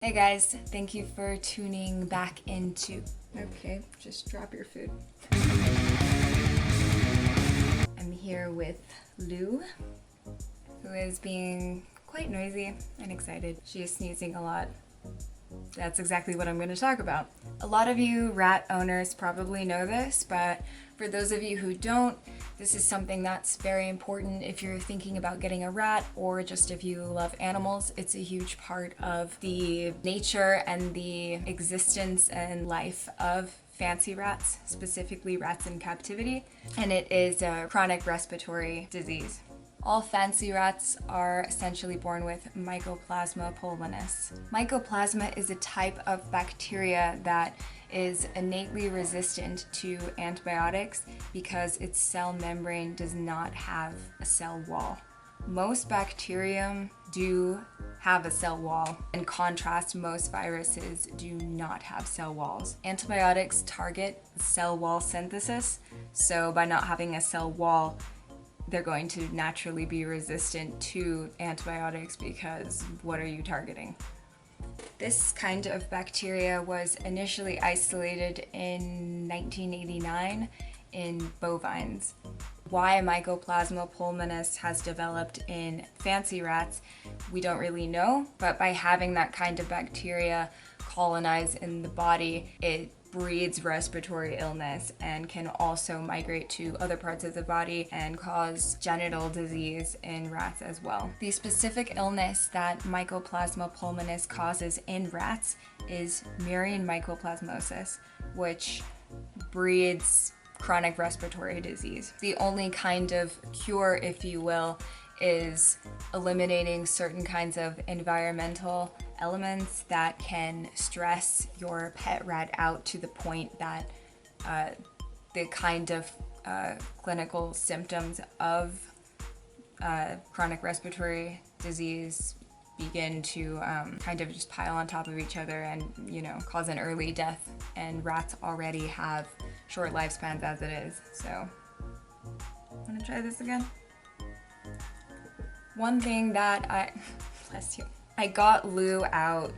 Hey guys, thank you for tuning back into... Okay, just drop your food. I'm here with Lou, who is being quite noisy and excited. She is sneezing a lot. That's exactly what I'm going to talk about. A lot of you rat owners probably know this, but for those of you who don't, this is something that's very important if you're thinking about getting a rat or just if you love animals. It's a huge part of the nature and the existence and life of fancy rats, specifically rats in captivity, and it is a chronic respiratory disease. All fancy rats are essentially born with mycoplasma pulmonis. Mycoplasma is a type of bacteria that is innately resistant to antibiotics because its cell membrane does not have a cell wall. Most bacterium do have a cell wall. In contrast, most viruses do not have cell walls. Antibiotics target cell wall synthesis, so by not having a cell wall, they're going to naturally be resistant to antibiotics because what are you targeting? This kind of bacteria was initially isolated in 1989 in bovines. Why mycoplasma pulmonis has developed in fancy rats, we don't really know, but by having that kind of bacteria colonize in the body, it breeds respiratory illness and can also migrate to other parts of the body and cause genital disease in rats as well. The specific illness that mycoplasma pulmonis causes in rats is murine mycoplasmosis, which breeds chronic respiratory disease. The only kind of cure, if you will, is eliminating certain kinds of environmental elements that can stress your pet rat out to the point that the kind of clinical symptoms of chronic respiratory disease begin to kind of just pile on top of each other and, cause an early death. And rats already have short lifespans as it is. So, wanna try this again? One thing that bless you, I got Lou out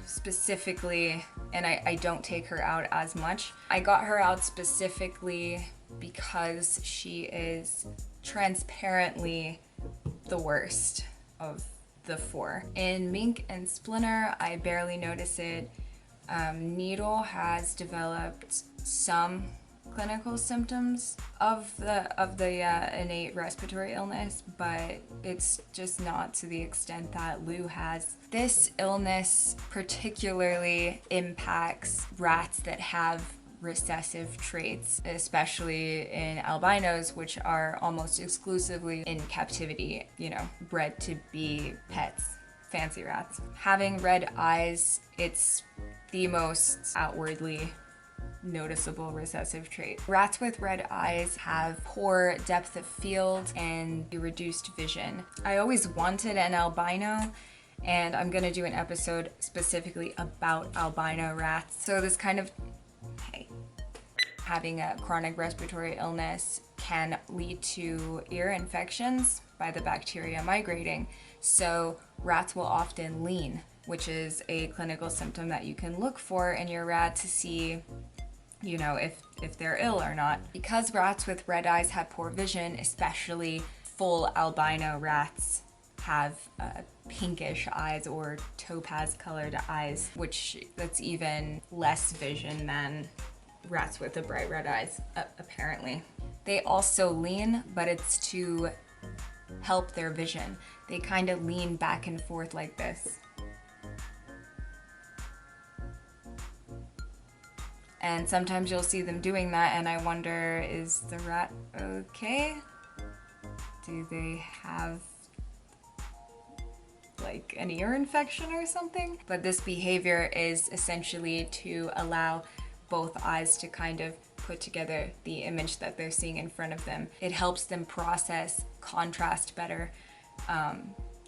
specifically, and I don't take her out as much. I got her out specifically because she is transparently the worst of the four. In Mink and Splinter, I barely notice it. Needle has developed some clinical symptoms of the innate respiratory illness, but it's just not to the extent that Lou has. This illness particularly impacts rats that have recessive traits, especially in albinos, which are almost exclusively in captivity, bred to be pets, fancy rats. Having red eyes, it's the most outwardly noticeable recessive trait. Rats with red eyes have poor depth of field and reduced vision. I always wanted an albino, and I'm gonna do an episode specifically about albino rats. So this kind of, having a chronic respiratory illness can lead to ear infections by the bacteria migrating. So rats will often lean, which is a clinical symptom that you can look for in your rat to see if they're ill or not. Because rats with red eyes have poor vision, especially full albino rats have pinkish eyes or topaz colored eyes, which that's even less vision than rats with the bright red eyes, apparently. They also lean, but it's to help their vision. They kind of lean back and forth like this. And sometimes you'll see them doing that, and I wonder, is the rat okay? Do they have like an ear infection or something? But this behavior is essentially to allow both eyes to kind of put together the image that they're seeing in front of them. It helps them process contrast better,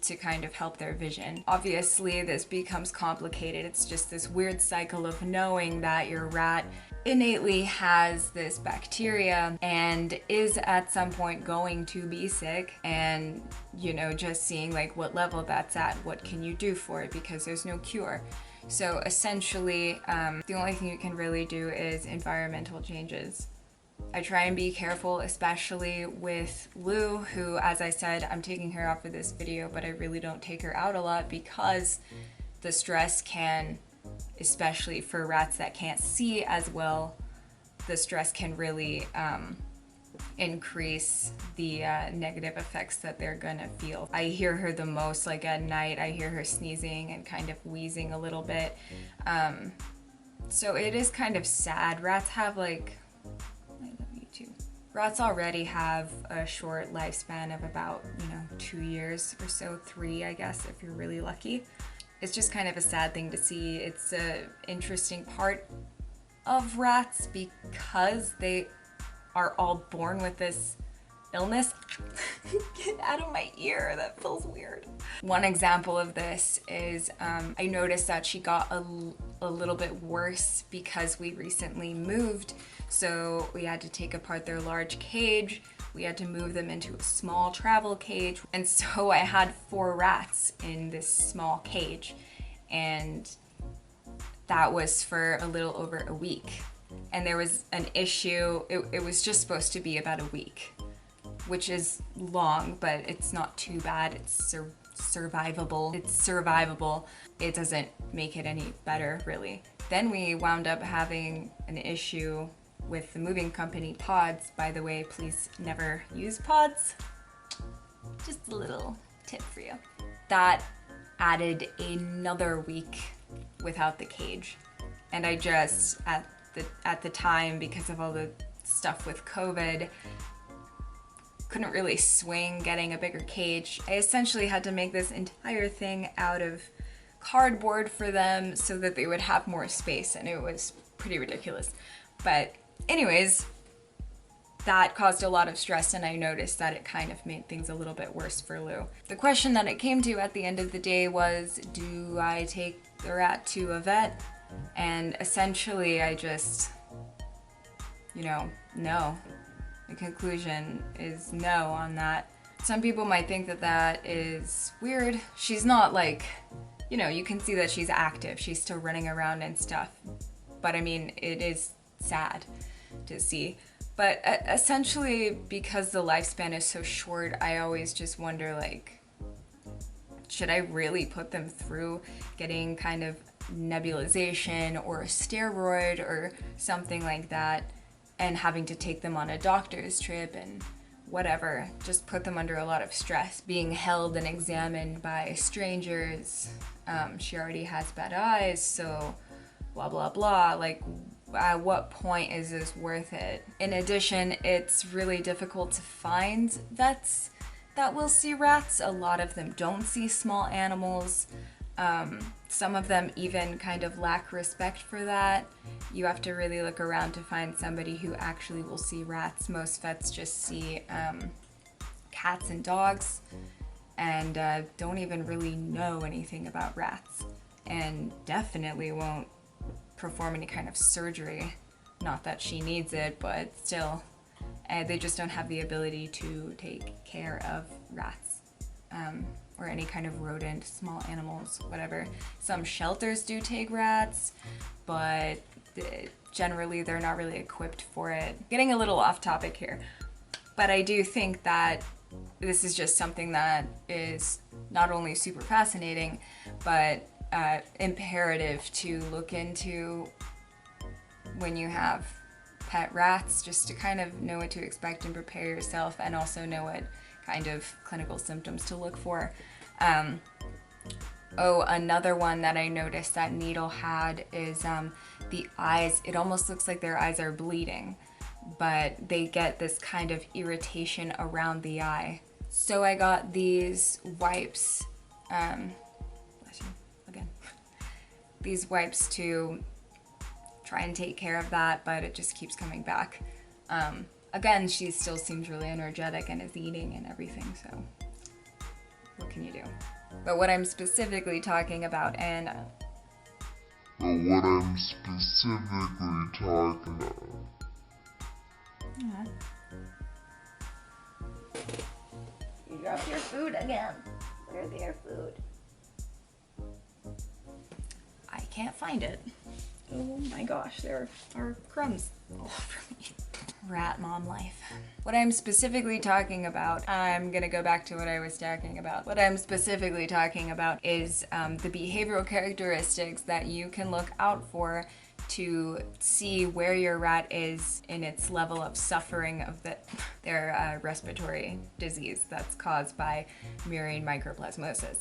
to kind of help their vision. Obviously, this becomes complicated. It's just this weird cycle of knowing that your rat innately has this bacteria and is at some point going to be sick, and just seeing like what level that's at, what can you do for it, because there's no cure. So essentially, the only thing you can really do is environmental changes. I try and be careful, especially with Lou, who, as I said, I'm taking her out for this video, but I really don't take her out a lot because the stress can, especially for rats that can't see as well, the stress can really increase the negative effects that they're gonna feel. I hear her the most, like at night. I hear her sneezing and kind of wheezing a little bit. So it is kind of sad. Rats have like, I love you too. Rats already have a short lifespan of about, 2 years or so, 3, I guess, if you're really lucky. It's just kind of a sad thing to see. It's an interesting part of rats because they are all born with this illness. Get out of my ear, that feels weird. One example of this is I noticed that she got a little bit worse because we recently moved, so we had to take apart their large cage. We had to move them into a small travel cage, and so I had 4 rats in this small cage, and that was for a little over a week. And there was an issue. It was just supposed to be about a week, which is long, but it's not too bad. It's survivable. It's survivable. It doesn't make it any better, really. Then we wound up having an issue with the moving company pods. By the way, please never use pods. Just a little tip for you. That added another week without the cage. And I just, at the time, because of all the stuff with COVID, couldn't really swing getting a bigger cage. I essentially had to make this entire thing out of cardboard for them so that they would have more space, and it was pretty ridiculous. But anyways, that caused a lot of stress, and I noticed that it kind of made things a little bit worse for Lou. The question that it came to at the end of the day was, do I take the rat to a vet? And essentially I just, no. The conclusion is no on that. Some people might think that that is weird. She's not like, you can see that she's active. She's still running around and stuff. But I mean, it is sad to see. But essentially, because the lifespan is so short, I always just wonder, like, should I really put them through getting kind of nebulization or a steroid or something like that, and having to take them on a doctor's trip and whatever, just put them under a lot of stress, being held and examined by strangers. She already has bad eyes, so blah blah blah. Like, at what point is this worth it? In addition, it's really difficult to find vets that will see rats. A lot of them don't see small animals. Some of them even kind of lack respect for that. You have to really look around to find somebody who actually will see rats. Most vets just see cats and dogs, and don't even really know anything about rats, and definitely won't perform any kind of surgery. Not that she needs it, but still, they just don't have the ability to take care of rats. Or any kind of rodent, small animals, whatever. Some shelters do take rats, but generally they're not really equipped for it. Getting a little off topic here, but I do think that this is just something that is not only super fascinating, but imperative to look into when you have pet rats, just to kind of know what to expect and prepare yourself, and also know what kind of clinical symptoms to look for. Another one that I noticed that Needle had is the eyes. It almost looks like their eyes are bleeding, but they get this kind of irritation around the eye. So I got these wipes, bless you, again, these wipes to try and take care of that, but it just keeps coming back. Again, she still seems really energetic and is eating and everything, so what can you do? But what I'm specifically talking about, You dropped your food again. Where's your food? I can't find it. Oh my gosh, there are crumbs all over me. Rat mom life. What I'm specifically talking about, I'm gonna go back to what I was talking about. What I'm specifically talking about is the behavioral characteristics that you can look out for to see where your rat is in its level of suffering of their respiratory disease that's caused by murine mycoplasmosis.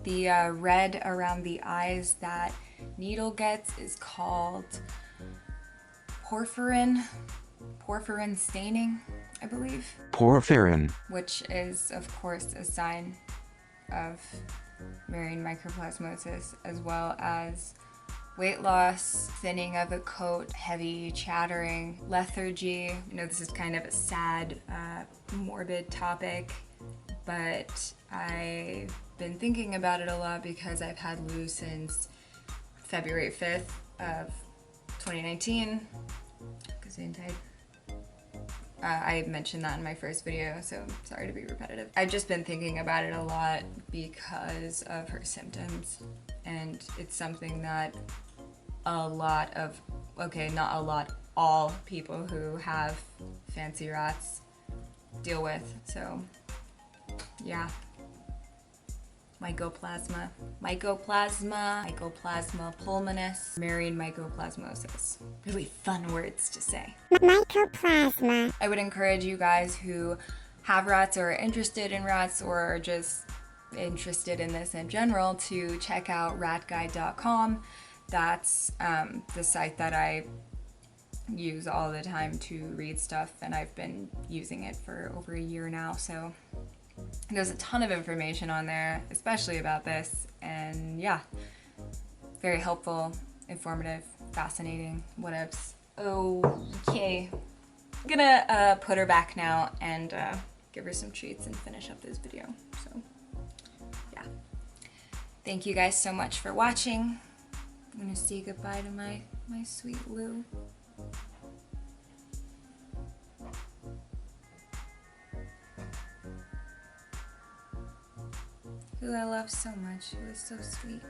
The red around the eyes that needle gets is called porphyrin staining, I believe. Porphyrin. Which is, of course, a sign of murine mycoplasmosis, as well as weight loss, thinning of the coat, heavy chattering, lethargy. You know, this is kind of a sad, morbid topic, but I've been thinking about it a lot because I've had Lou since February 5th of 2019. I mentioned that in my first video, so sorry to be repetitive. I've just been thinking about it a lot because of her symptoms, and it's something that all people who have fancy rats deal with, so yeah. Mycoplasma pulmonis, murine mycoplasmosis. Really fun words to say. Mycoplasma. I would encourage you guys who have rats or are interested in rats or are just interested in this in general to check out ratguide.com. That's the site that I use all the time to read stuff, and I've been using it for over a year now, so there's a ton of information on there, especially about this, and yeah, very helpful, informative, fascinating, whatevs. Okay, I'm gonna put her back now and give her some treats and finish up this video, so yeah. Thank you guys so much for watching. I'm gonna say goodbye to my sweet Lou. Who I love so much. He was so sweet.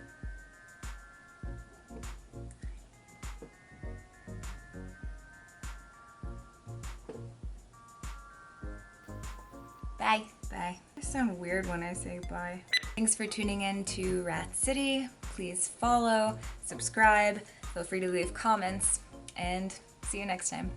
Bye. Bye. I sound weird when I say bye. Thanks for tuning in to Rat City. Please follow, subscribe, feel free to leave comments, and see you next time.